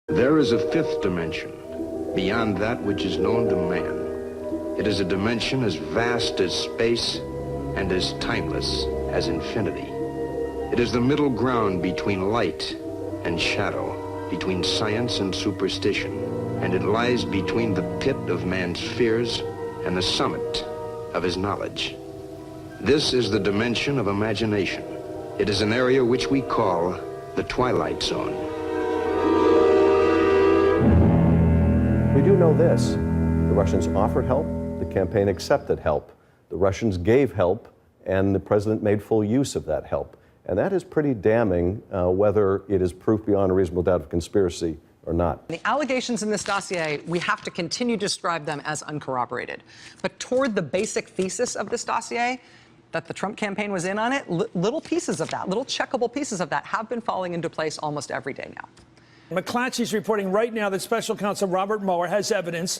There is a fifth dimension, beyond that which is known to man. It is a dimension as vast as space and as timeless as infinity. It is the middle ground between light and shadow, between science and superstition, and it lies between the pit of man's fears and the summit of his knowledge. This is the dimension of imagination. It is an area which we call the Twilight Zone. We do know this. The Russians offered help, the campaign accepted help. The Russians gave help, and the president made full use of that help. And that is pretty damning, whether it is proof beyond a reasonable doubt of conspiracy or not. The allegations in this dossier, we have to continue to describe them as uncorroborated. But toward the basic thesis of this dossier, that the Trump campaign was in on it, little pieces of that, little checkable pieces of that have been falling into place almost every day now. McClatchy's reporting right now that Special Counsel Robert Mueller has evidence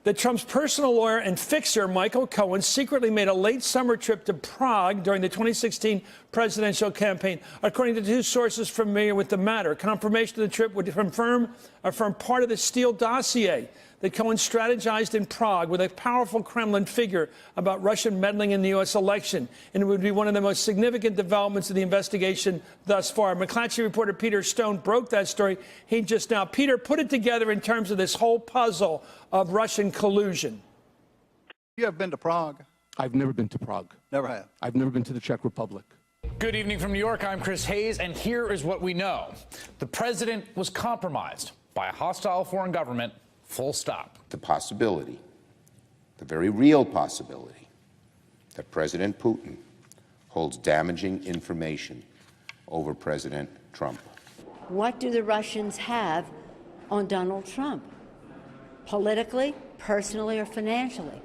that Trump's personal lawyer and fixer, Michael Cohen, secretly made a late summer trip to Prague during the 2016 presidential campaign. According to two sources familiar with the matter, confirmation of the trip would affirm part of the Steele dossier that Cohen strategized in Prague with a powerful Kremlin figure about Russian meddling in the U.S. election, and it would be one of the most significant developments of the investigation thus far. McClatchy reporter Peter Stone broke that story just now. Peter, put it together in terms of this whole puzzle of Russian collusion. You ever been to Prague? I've never been to Prague. Never have. I've never been to the Czech Republic. Good evening from New York. I'm Chris Hayes, and here is what we know. The president was compromised by a hostile foreign government. Full stop. The possibility, the very real possibility, that President Putin holds damaging information over President Trump. What do the Russians have on Donald Trump? Politically, personally, or financially?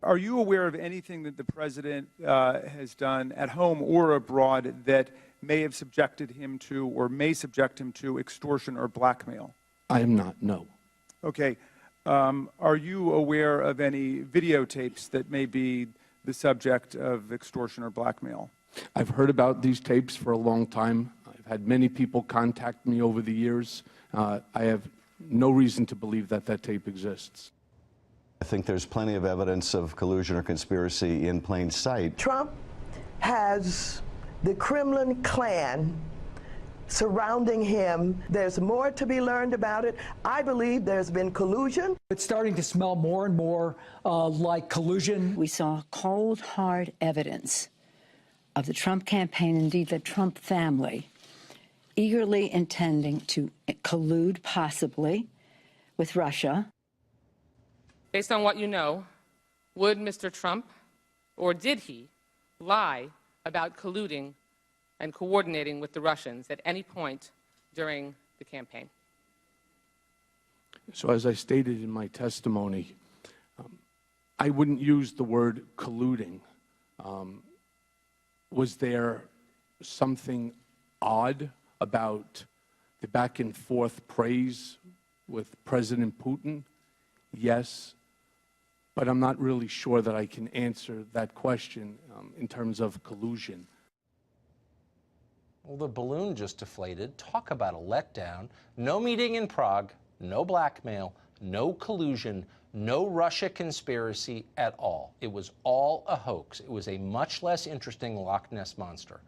Are you aware of anything that the president has done at home or abroad that may have subjected him to or may subject him to extortion or blackmail? I am not, no. Okay. Are you aware of any videotapes that may be the subject of extortion or blackmail? I've heard about these tapes for a long time. I've had many people contact me over the years. I have no reason to believe that that tape exists. I think there's plenty of evidence of collusion or conspiracy in plain sight. Trump has the Kremlin clan surrounding him. There's more to be learned about it. I believe there's been collusion. It's starting to smell more and more like collusion. We saw cold, hard evidence of the Trump campaign, indeed the Trump family, eagerly intending to collude possibly with Russia. Based on what you know, would Mr. Trump, or did he, lie about colluding and coordinating with the Russians at any point during the campaign? So as I stated in my testimony, I wouldn't use the word colluding. Was there something odd about the back and forth praise with President Putin? Yes, but I'm not really sure that I can answer that question in terms of collusion. Well, the balloon just deflated. Talk about a letdown. No meeting in Prague, no blackmail, no collusion, no Russia conspiracy at all. It was all a hoax. It was a much less interesting Loch Ness Monster.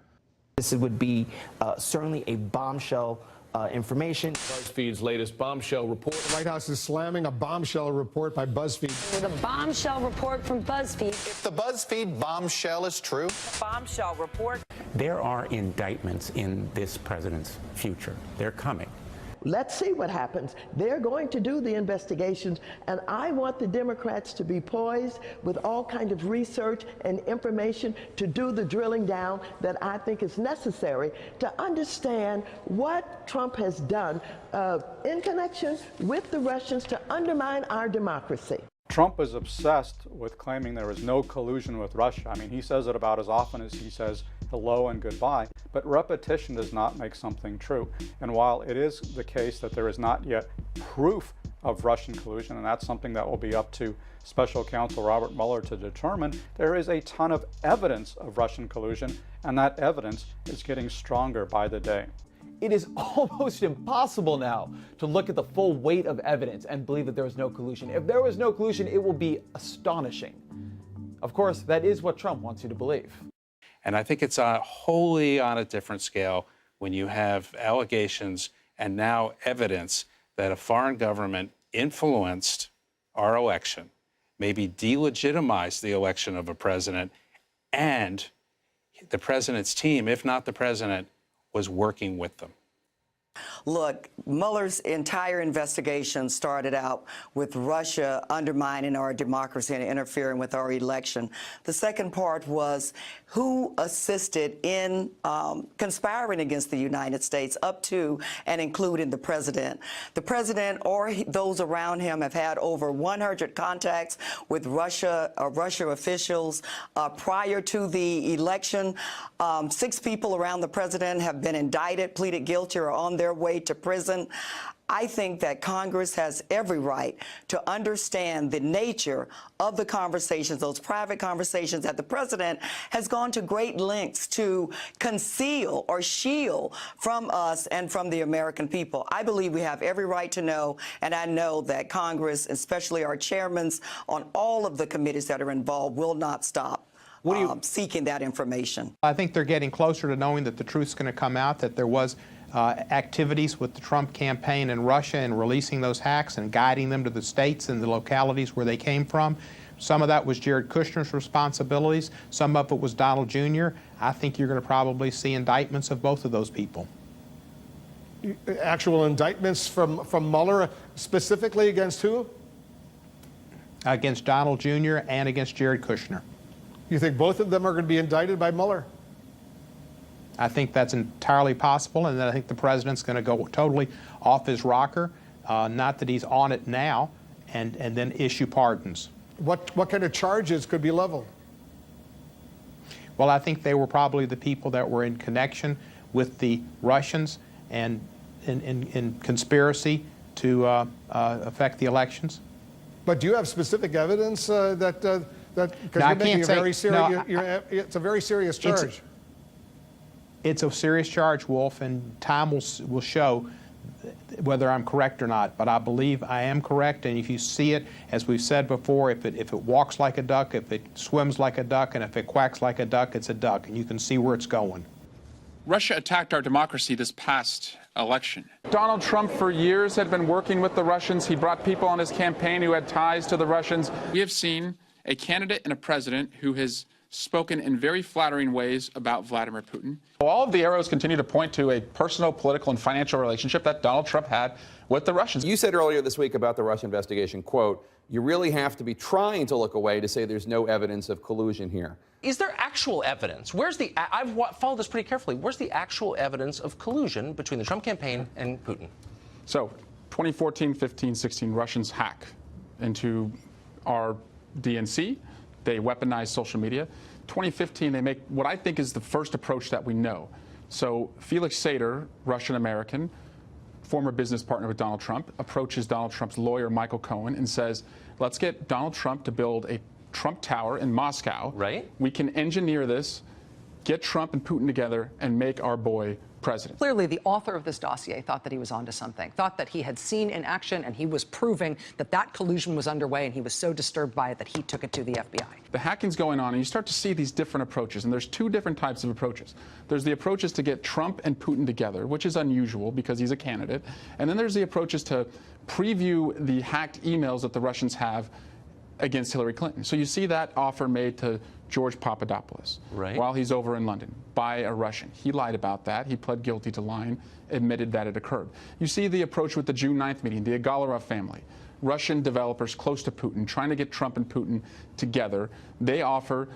This would be certainly a bombshell information. BuzzFeed's latest bombshell report. The White House is slamming a bombshell report by BuzzFeed. With a bombshell report from BuzzFeed. If the BuzzFeed bombshell is true. Bombshell report. There are indictments in this president's future. They're coming. Let's see what happens. They're going to do the investigations, and I want the Democrats to be poised with all kinds of research and information to do the drilling down that I think is necessary to understand what Trump has done in connection with the Russians to undermine our democracy. Trump is obsessed with claiming there is no collusion with Russia. I mean, he says it about as often as he says hello and goodbye, but repetition does not make something true. And while it is the case that there is not yet proof of Russian collusion, and that's something that will be up to Special Counsel Robert Mueller to determine, there is a ton of evidence of Russian collusion, and that evidence is getting stronger by the day. It is almost impossible now to look at the full weight of evidence and believe that there was no collusion. If there was no collusion, it will be astonishing. Of course, that is what Trump wants you to believe. And I think it's wholly on a different scale when you have allegations and now evidence that a foreign government influenced our election, maybe delegitimized the election of a president, and the president's team, if not the president, was working with them. Look, Mueller's entire investigation started out with Russia undermining our democracy and interfering with our election. The second part was who assisted in conspiring against the United States up to and including the president. The president or those around him have had over 100 contacts with Russia officials prior to the election. 6 people around the president have been indicted, pleaded guilty, or on their way to prison. I think that Congress has every right to understand the nature of the conversations, those private conversations that the president has gone to great lengths to conceal or shield from us and from the American people. I believe we have every right to know, and I know that Congress, especially our chairmen on all of the committees that are involved, will not stop seeking that information. I think they're getting closer to knowing that the truth's going to come out, that there was activities with the Trump campaign in Russia and releasing those hacks and guiding them to the states and the localities where they came from. Some of that was Jared Kushner's responsibilities. Some of it was Donald Jr. I think you're going to probably see indictments of both of those people. Actual indictments from Mueller, specifically against who? Against Donald Jr. and against Jared Kushner. You think both of them are going to be indicted by Mueller? I think that's entirely possible, and then I think the president's going to go totally off his rocker, not that he's on it now, and then issue pardons. What kind of charges could be leveled? Well, I think they were probably the people that were in connection with the Russians and in conspiracy to affect the elections. But do you have specific evidence that because you're making a very serious, it's a very serious charge. It's a serious charge, Wolf, and time will show whether I'm correct or not. But I believe I am correct, and if you see it, as we've said before, if it walks like a duck, if it swims like a duck, and if it quacks like a duck, it's a duck, and you can see where it's going. Russia attacked our democracy this past election. Donald Trump for years had been working with the Russians. He brought people on his campaign who had ties to the Russians. We have seen a candidate and a president who has spoken in very flattering ways about Vladimir Putin. All of the arrows continue to point to a personal, political, and financial relationship that Donald Trump had with the Russians. You said earlier this week about the Russia investigation, quote, you really have to be trying to look away to say there's no evidence of collusion here. Is there actual evidence? Where's the, I've followed this pretty carefully, where's the actual evidence of collusion between the Trump campaign and Putin? So, 2014, 15, 16, Russians hack into our DNC. They weaponize social media. 2015, they make what I think is the first approach that we know. So Felix Sater, Russian-American, former business partner with Donald Trump, approaches Donald Trump's lawyer, Michael Cohen, and says, let's get Donald Trump to build a Trump Tower in Moscow. Right. We can engineer this, get Trump and Putin together, and make our boy president. Clearly, the author of this dossier thought that he was onto something, thought that he had seen in action, and he was proving that that collusion was underway, and he was so disturbed by it that he took it to the FBI. The hacking's going on, and you start to see these different approaches, and there's 2 different types of approaches. There's the approaches to get Trump and Putin together, which is unusual because he's a candidate, and then there's the approaches to preview the hacked emails that the Russians have against Hillary Clinton. So you see that offer made to George Papadopoulos while he's over in London by a Russian. He lied about that. He pled guilty to lying, admitted that it occurred. You see the approach with the June 9th meeting, the Agalarov family, Russian developers close to Putin, trying to get Trump and Putin together. They offer,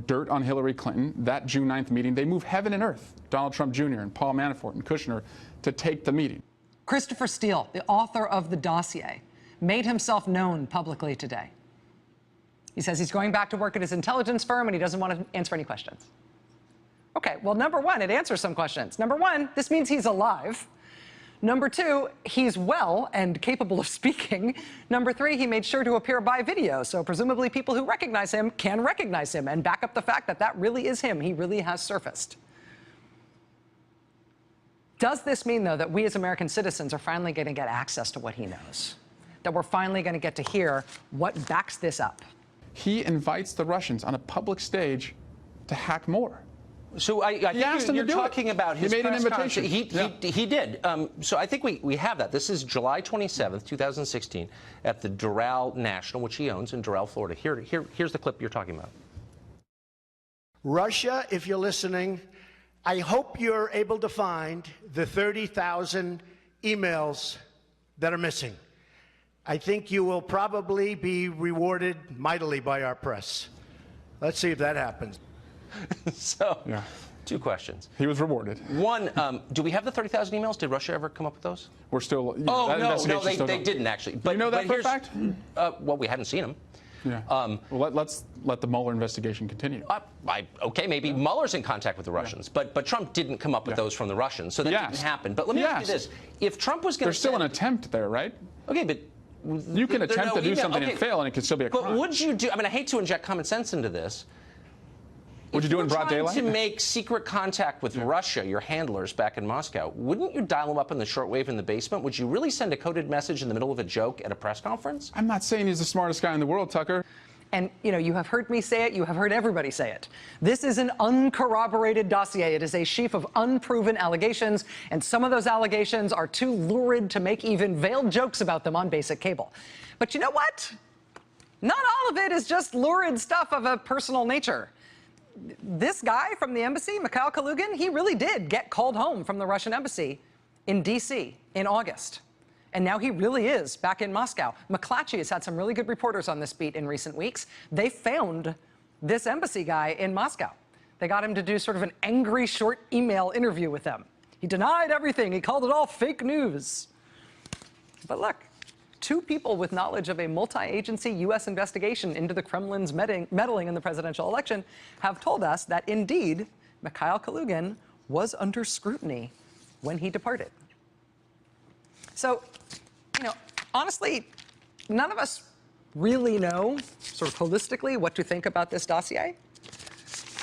dirt on Hillary Clinton. That June 9th meeting, they move heaven and earth, Donald Trump Jr. and Paul Manafort and Kushner, to take the meeting. Christopher Steele, the author of the dossier, made himself known publicly today. He says he's going back to work at his intelligence firm and he doesn't want to answer any questions. Okay, well, number one, it answers some questions. Number one, this means he's alive. Number two, he's well and capable of speaking. Number three, he made sure to appear by video, so presumably people who recognize him can recognize him and back up the fact that that really is him. He really has surfaced. Does this mean, though, that we as American citizens are finally going to get access to what he knows? That we're finally going to get to hear what backs this up? He invites the Russians on a public stage to hack more. So I think you're talking about his He made an press invitation. He did. So I think we have that. This is July 27th, 2016, at the Doral National, which he owns in Doral, Florida. Here's the clip you're talking about. Russia, if you're listening, I hope you're able to find the 30,000 emails that are missing. I think you will probably be rewarded mightily by our press. Let's see if that happens. So, two questions. He was rewarded. One, do we have the 30,000 emails? Did Russia ever come up with those? We're still. They didn't actually. But you know that for a fact? Well, we hadn't seen them. Yeah. Well, let's let the Mueller investigation continue. Okay, maybe Mueller's in contact with the Russians, but Trump didn't come up with those from the Russians, so that didn't happen. But let me ask you this: if Trump was going to, there's still an attempt there, right? Okay, but you can attempt to do something and fail, and it could still be a crime. But would you do? I mean, I hate to inject common sense into this. Would you do it in broad daylight? If you were trying to make secret contact with Russia, your handlers back in Moscow, wouldn't you dial them up in the shortwave in the basement? Would you really send a coded message in the middle of a joke at a press conference? I'm not saying he's the smartest guy in the world, Tucker. And, you have heard me say it. You have heard everybody say it. This is an uncorroborated dossier. It is a sheaf of unproven allegations, and some of those allegations are too lurid to make even veiled jokes about them on basic cable. But you know what? Not all of it is just lurid stuff of a personal nature. This guy from the embassy, Mikhail Kalugin, he really did get called home from the Russian embassy in D.C. in August. And now he really is back in Moscow. McClatchy has had some really good reporters on this beat in recent weeks. They found this embassy guy in Moscow. They got him to do sort of an angry short email interview with them. He denied everything. He called it all fake news. But look, two people with knowledge of a multi-agency U.S. investigation into the Kremlin's meddling in the presidential election have told us that, indeed, Mikhail Kalugin was under scrutiny when he departed. So, honestly, none of us really know, sort of holistically, what to think about this dossier.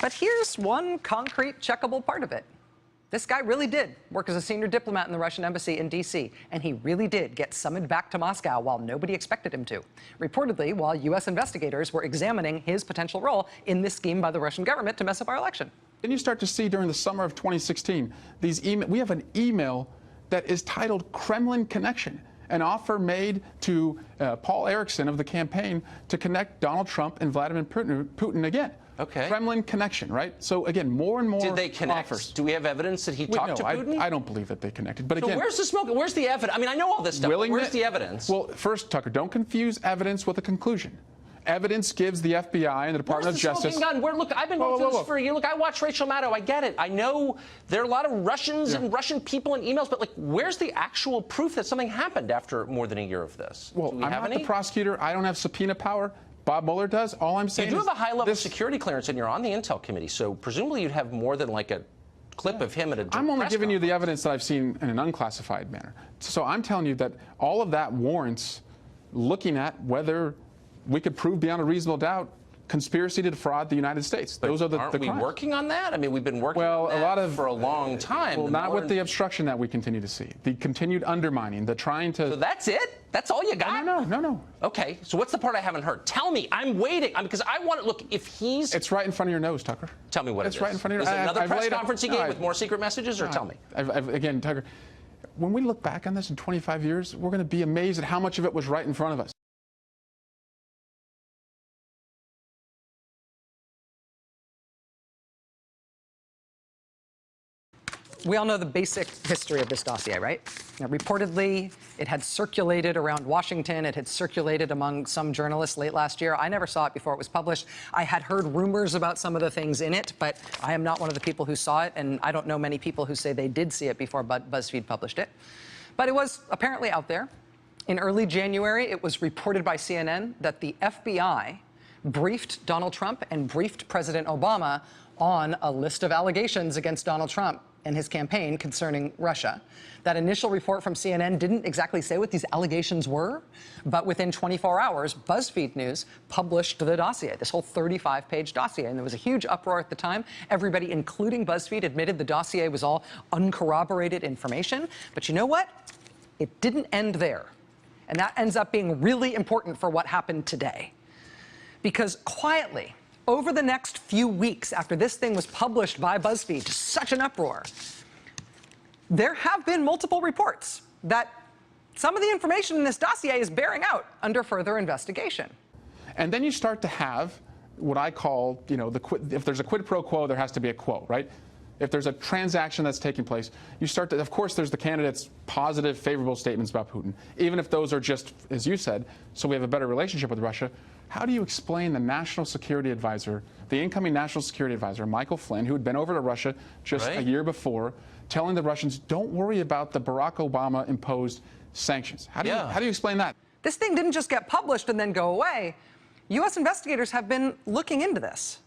But here's one concrete, checkable part of it. This guy really did work as a senior diplomat in the Russian embassy in D.C., and he really did get summoned back to Moscow while nobody expected him to, reportedly while U.S. investigators were examining his potential role in this scheme by the Russian government to mess up our election. Then you start to see during the summer of 2016, we have an email that is titled Kremlin Connection, an offer made to Paul Erickson of the campaign to connect Donald Trump and Vladimir Putin again. Okay. Kremlin Connection, right? So again, more and more Did they connect? offers. Do we have evidence that he talked to Putin? I don't believe that they connected. But again, so where's the smoke? Where's the evidence? I mean, I know all this stuff. But where's the evidence? Well, first, Tucker, don't confuse evidence with a conclusion. Evidence gives the FBI and the Department of Justice. Look, I've been going through this for a year. Look, I watch Rachel Maddow. I get it. I know there are a lot of Russians and Russian people in emails, but where's the actual proof that something happened after more than a year of this? Well, I'm not the prosecutor. I don't have subpoena power. Bob Mueller does. All I'm saying is you do have a high-level security clearance, and you're on the Intel Committee, so presumably you'd have more than a clip of him at a I'm only giving you the evidence that I've seen in an unclassified manner. So I'm telling you that all of that warrants looking at whether we could prove beyond a reasonable doubt conspiracy to defraud the United States. Those are the crimes. Aren't we working on that? I mean, we've been working on that for a long time. Well, not with the obstruction that we continue to see. The continued undermining, the trying to... So that's it? That's all you got? No. Okay, so what's the part I haven't heard? Tell me. I'm waiting. Because I want to... Look, if he's... It's right in front of your nose, Tucker. Tell me what it is. It's right in front of your nose. nose. Is it another press conference he gave with more secret messages, or tell me? Again, Tucker, when we look back on this in 25 years, we're going to be amazed at how much of it was right in front of us. We all know the basic history of this dossier, right? Now, reportedly, it had circulated around Washington. It had circulated among some journalists late last year. I never saw it before it was published. I had heard rumors about some of the things in it, but I am not one of the people who saw it, and I don't know many people who say they did see it before BuzzFeed published it. But it was apparently out there. In early January, it was reported by CNN that the FBI briefed Donald Trump and briefed President Obama on a list of allegations against Donald Trump and his campaign concerning Russia. That initial report from CNN didn't exactly say what these allegations were, but within 24 hours, BuzzFeed News published the dossier, this whole 35-page dossier, and there was a huge uproar at the time. Everybody, including BuzzFeed, admitted the dossier was all uncorroborated information. But you know what? It didn't end there. And that ends up being really important for what happened today. Because quietly, over the next few weeks after this thing was published by BuzzFeed to such an uproar, there have been multiple reports that some of the information in this dossier is bearing out under further investigation. And then you start to have what I call, if there's a quid pro quo, there has to be a quo, right? If there's a transaction that's taking place, you start to, of course, there's the candidate's positive, favorable statements about Putin, even if those are just, as you said, so we have a better relationship with Russia. How do you explain the national security advisor, the incoming national security advisor, Michael Flynn, who had been over to Russia just a year before, telling the Russians, don't worry about the Barack Obama imposed sanctions? How do you explain that? This thing didn't just get published and then go away. U.S. investigators have been looking into this.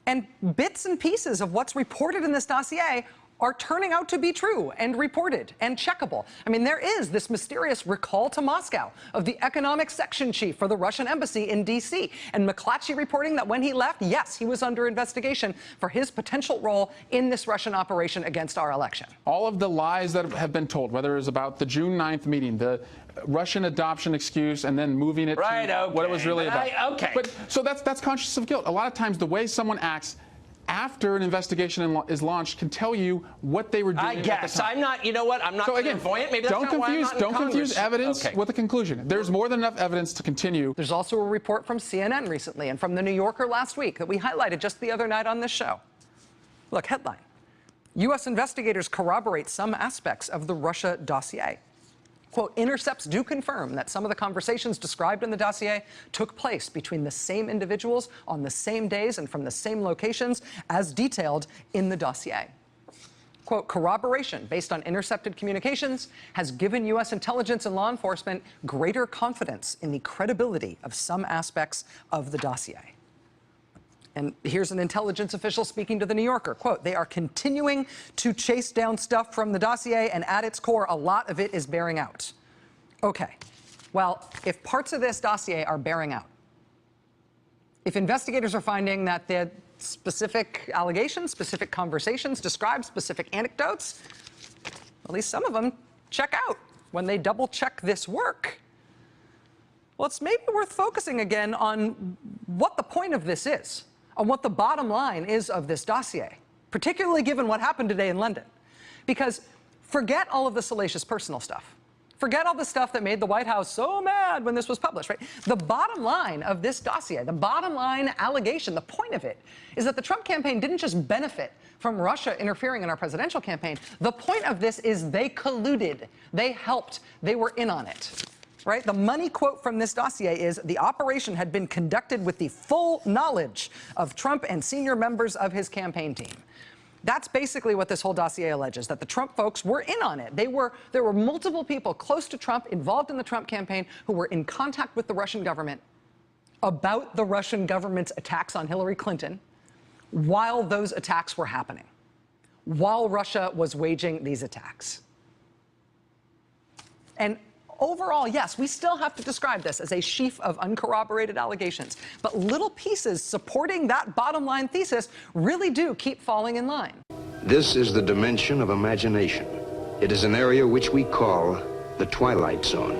And bits and pieces of what's reported in this dossier are turning out to be true and reported and checkable. I mean, there is this mysterious recall to Moscow of the economic section chief for the Russian embassy in D.C. And McClatchy reporting that when he left, yes, he was under investigation for his potential role in this Russian operation against our election. All of the lies that have been told, whether it was about the June 9th meeting, the Russian adoption excuse, and then moving it to what it was really about. But so that's conscious of guilt. A lot of times the way someone acts after an investigation is launched can tell you what they were doing. I guess. I'm not, you know what? I'm not clairvoyant. Maybe that's not why I'm not in Don't confuse Congress. evidence with a conclusion. There's more than enough evidence to continue. There's also a report from CNN recently and from The New Yorker last week that we highlighted just the other night on this show. Look, headline. U.S. investigators corroborate some aspects of the Russia dossier. Quote, intercepts do confirm that some of the conversations described in the dossier took place between the same individuals on the same days and from the same locations as detailed in the dossier. Quote, corroboration based on intercepted communications has given U.S. intelligence and law enforcement greater confidence in the credibility of some aspects of the dossier. And here's an intelligence official speaking to The New Yorker. Quote, they are continuing to chase down stuff from the dossier, and at its core, a lot of it is bearing out. Okay, well, if parts of this dossier are bearing out, if investigators are finding that the specific allegations, specific conversations describe specific anecdotes, at least some of them check out when they double check this work. Well, it's maybe worth focusing again on what the point of this is, on what the bottom line is of this dossier, particularly given what happened today in London. Because forget all of the salacious personal stuff. Forget all the stuff that made the White House so mad when this was published, right? The bottom line of this dossier, the bottom line allegation, the point of it is that the Trump campaign didn't just benefit from Russia interfering in our presidential campaign. The point of this is they colluded, they helped, they were in on it. Right? The money quote from this dossier is the operation had been conducted with the full knowledge of Trump and senior members of his campaign team. That's basically what this whole dossier alleges, that the Trump folks were in on it. There were multiple people close to Trump involved in the Trump campaign who were in contact with the Russian government about the Russian government's attacks on Hillary Clinton while those attacks were happening, while Russia was waging these attacks. And overall, yes, we still have to describe this as a sheaf of uncorroborated allegations, but little pieces supporting that bottom line thesis really do keep falling in line. This is the dimension of imagination. It is an area which we call the Twilight Zone.